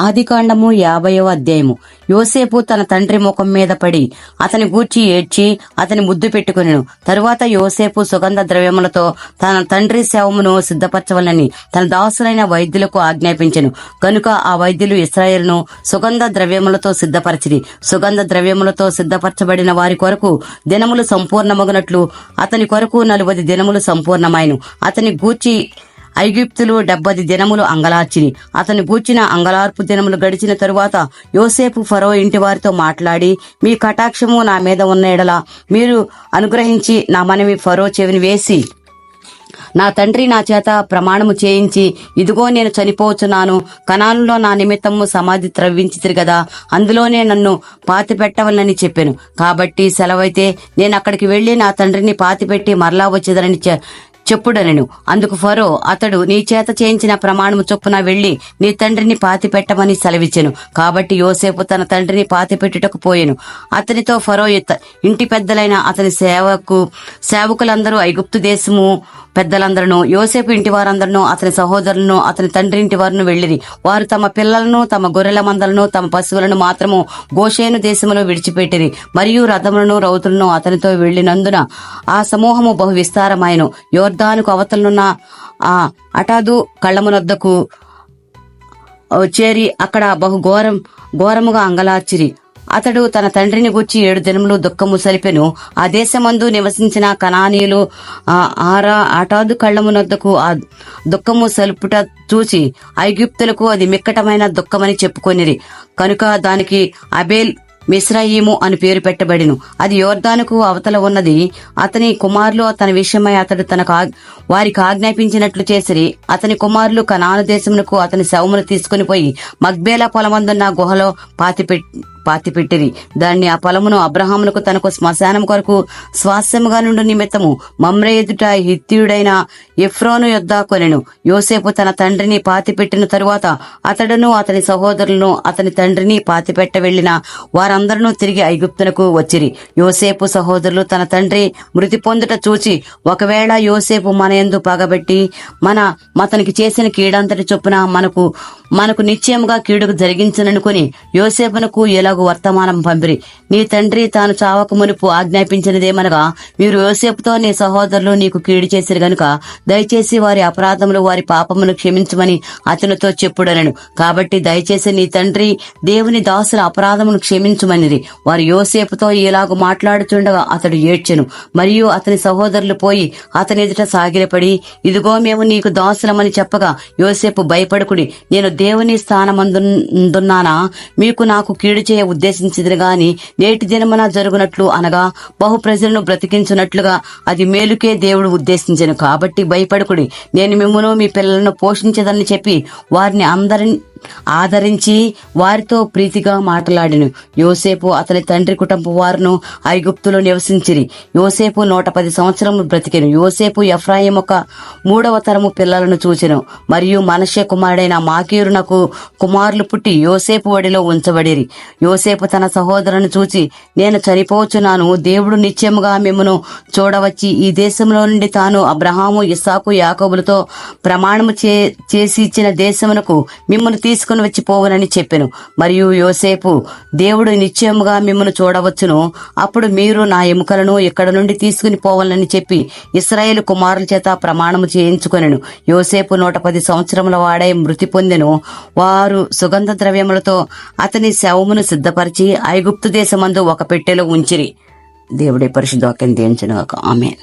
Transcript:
ఆదికాండము 50వ అధ్యాయము. యోసేపు తన తండ్రి ముఖం మీద పడి అతని గూర్చి ఏడ్చి అతని ముద్దు పెట్టుకొనెను. తరువాత యోసేపు సుగంధ ద్రవ్యములతో తన తండ్రి శవమును సిద్ధపరచవలనని తన దాసులైన వైద్యులకు ఆజ్ఞాపించెను. కనుక ఆ వైద్యులు ఇశ్రాయేలును సుగంధ ద్రవ్యములతో సిద్ధపరచిరి. సుగంధ ద్రవ్యములతో సిద్ధపరచబడిన వారి కొరకు దినములు సంపూర్ణమగునట్లు అతని కొరకు 40 దినములు సంపూర్ణమైను. అతని గూర్చి ఐగుప్తులు 70 దినములు అంగలార్చిరి. అతను గూర్చిన అంగలార్పు దినములు గడిచిన తరువాత యోసేపు ఫరో ఇంటి వారితో మాట్లాడి, మీ కటాక్షము నా మీద ఉన్న ఎడల మీరు అనుగ్రహించి నా మనవి ఫరో చెవిని వేసి నా తండ్రి నా చేత ప్రమాణము చేయించి, ఇదిగో నేను చనిపోవచ్చున్నాను, కనానులో నా నిమిత్తము సమాధి త్రవ్వించితిరి గదా, అందులోనే నన్ను పాతి పెట్టవలనని చెప్పాను. కాబట్టి సెలవైతే నేను అక్కడికి వెళ్లి నా తండ్రిని పాతిపెట్టి మరలా వచ్చేదనని చెప్పుడనెను. అందుకు ఫరో, అతడు నీ చేత చేయించిన ప్రమాణము చొప్పున వెళ్లి నీ తండ్రిని పాతి పెట్టమని సెలవిచ్చెను. కాబట్టి యోసేపు తన తండ్రిని పాతి పెట్టుటకు పోయెను. అతనితో ఫరో ఇంటి పెద్దలైన అతని సేవకులందరూ, ఐగుప్తు దేశము పెద్దలందరూ, యోసేపు ఇంటి వారందరూ, అతని సహోదరులను, అతని తండ్రి ఇంటి వారును వెళ్లిరి. వారు తమ పిల్లలను, తమ గొర్రెల మందలను, తమ పశువులను మాత్రము గోషేను దేశములో విడిచిపెట్టిరి. మరియు రథములను రౌతులను అతనితో వెళ్లినందున ఆ సమూహము బహు విస్తారమాయెను. యోర్దానుకు అవతలనున్న ఆ అటాదు కళ్ళమునొద్దకు చేరి అక్కడ బహు ఘోరముగా అంగలార్చిరి. అతడు తన తండ్రిని గూర్చి 7 దినములు దుఃఖము సలిపెను. ఆ దేశమందు నివసించిన కనానీయులు అటాదు కళ్ళమునొద్దకు ఆ దుఃఖము సలుపుట చూసి ఐగుప్తులకు అది మిక్కటమైన దుఃఖమని చెప్పుకొనిరి. కనుక దానికి అబేల్ మిస్రయీము అని పేరు పెట్టబడిను. అది యోర్దానుకు అవతల ఉన్నది. అతని కుమారులు అతని విషయమై అతడు వారికి ఆజ్ఞాపించినట్లు చేసిరి. అతని కుమారులు కనాను దేశమునకు అతని శవమును తీసుకుని పోయి మగ్బేలా పొలమందున్న గుహలో పాతిపెట్టిరి. దాన్ని ఆ పొలమును అబ్రహామునకు తనకు శ్మశానం కొరకు స్వాస్యముగా నుండి నిమిత్తము మమ్రే ఎదుట హిత్తీయుడైన ఎఫ్రోను యొద్ద కొనెను. యోసేపు తన తండ్రిని పాతిపెట్టిన తరువాత అతడును అతని సహోదరులను అతని తండ్రిని పాతిపెట్ట వెళ్లిన వారందరూ తిరిగి ఐగుప్తునకు వచ్చిరి. యోసేపు సహోదరులు తన తండ్రి మృతి పొందుట చూచి, ఒకవేళ యోసేపు మన యందు పగబెట్టి మతనికి చేసిన కీడంతటి చొప్పున మనకు నిశ్చయముగా కీడుకు జరిగించననుకుని యోసేపునకు ఎలాగూ వర్తమానం పంపిరి. నీ తండ్రి తాను చావక మునుపు ఆజ్ఞాపించినదేమనగా, మీరు యోసేపుతో నీ సహోదరులు నీకు కీడు చేసిరు గనుక దయచేసి వారి అపరాధములు వారి పాపమును క్షమించమని అతనితో చెప్పుడనెను. కాబట్టి దయచేసి నీ తండ్రి దేవుని దాసుల అపరాధమును క్షమించుమనిరి. వారు యోసేపుతో ఇలాగు మాట్లాడుచుండగా అతడు ఏడ్చెను. మరియు అతని సహోదరులు పోయి అతని ఎదుట సాగిలపడి, ఇదిగో మేము నీకు దాసులమని చెప్పగా యోసేపు, భయపడుకుడి, నేను దేవుని స్థానమందున్నానా? మీకు నాకు కీడు చేయ ఉద్దేశించింది గాని నేటి దినమున జరుగునట్లు అనగా బహు ప్రజలను బ్రతికించున్నట్లుగా అది మేలుకే దేవుడు ఉద్దేశించెను. కాబట్టి భయపడుకుడి, నేను మిమ్మును మీ పిల్లలను పోషించదని చెప్పి వారిని అందరిని ఆదరించి వారితో ప్రీతిగా మాట్లాడిను. యోసేపు అతని తండ్రి కుటుంబ వారును ఐగుప్తులో నివసించిరి. యోసేపు 110 సంవత్సరములు బ్రతికెను. యోసేపు ఎఫ్రాయిం ఒక 3వ తరము పిల్లలను చూచెను. మరియు మనష్షే కుమారుడైన మాకీరునకు కుమారులు పుట్టి యోసేపు ఒడిలో ఉంచబడిరి. యోసేపు తన సహోదరుని చూచి, నేను చనిపోవచ్చున్నాను, దేవుడు నిశ్చయముగా మిమ్మును చూడవచ్చి ఈ దేశంలో నుండి తాను అబ్రహాము, ఇస్సాకు, యాకోబులతో ప్రమాణము చేసి ఇచ్చిన దేశమునకు మిమ్మును తీసుకుని వచ్చి పోవనని చెప్పెను. మరియు యోసేపు, దేవుడు నిశ్చయముగా మిమ్మను చూడవచ్చును, అప్పుడు మీరు నా ఎముకలను ఇక్కడ నుండి తీసుకుని పోవాలని చెప్పి ఇశ్రాయేలు కుమారుల చేత ప్రమాణము చేయించుకొనెను. యోసేపు 110 సంవత్సరముల వాడై మృతి పొందెను. వారు సుగంధ ద్రవ్యములతో అతని శవమును సిద్ధపరిచి ఐగుప్తు దేశమందు ఒక పెట్టెలో ఉంచిరి. దేవుడే పరిశుద్ధ వాక్యం దీవించును గాక. ఆమేన్.